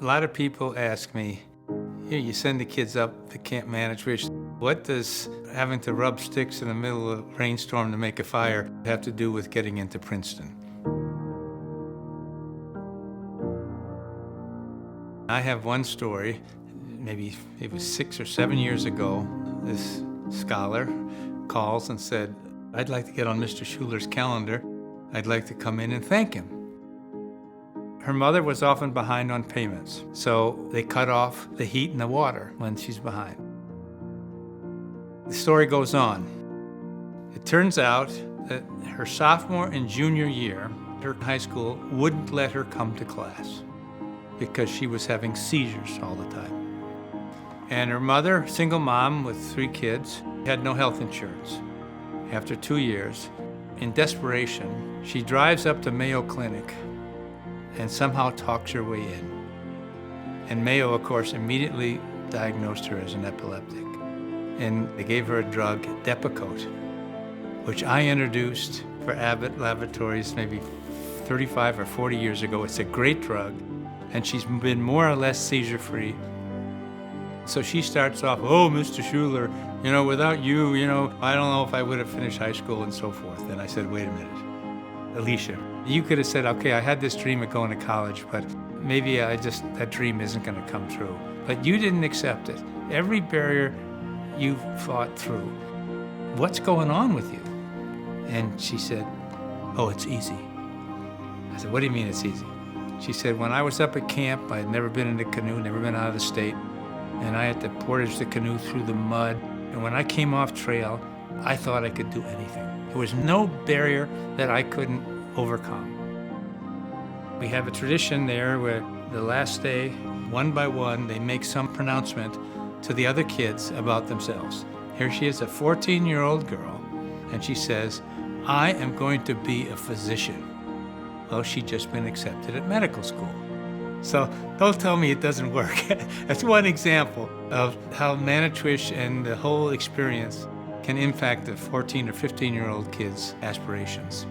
lot of people ask me, you send the kids up to Camp Manitwish. What does having to rub sticks in the middle of a rainstorm to make a fire have to do with getting into Princeton? I have one story, maybe it was 6 or 7 years ago. This scholar calls and said, I'd like to get on Mr. Schuler's calendar. I'd like to come in and thank him. Her mother was often behind on payments, so they cut off the heat and the water when she's behind. The story goes on. It turns out that her sophomore and junior year, her high school wouldn't let her come to class because she was having seizures all the time. And her mother, single mom with 3 kids, had no health insurance. After 2 years, in desperation, she drives up to Mayo Clinic and somehow talks her way in. And Mayo, of course, immediately diagnosed her as an epileptic. And they gave her a drug, Depakote, which I introduced for Abbott Laboratories maybe 35 or 40 years ago. It's a great drug, and she's been more or less seizure-free. So she starts off, oh, Mr. Schuler, without you, I don't know if I would have finished high school and so forth. And I said, wait a minute, ALICIA, you could have said, okay, I had this dream of going to college, but maybe that dream isn't going to come true. But you didn't accept it. Every barrier you've fought through. What's going on with you? And she said, oh, it's easy. I said, what do you mean it's easy? She said, when I was up at camp, I had never been in a canoe, never been out of the state, and I had to portage the canoe through the mud. And when I came off trail, I thought I could do anything. There was no barrier that I couldn't overcome. We have a tradition there where the last day, one by one, they make some pronouncement to the other kids about themselves. Here she is, a 14-year-old girl, and she says, I am going to be a physician. Well, she'd just been accepted at medical school. So don't tell me it doesn't work. That's one example of how Manitwish and the whole experience can impact the 14 or 15-year-old kids' aspirations.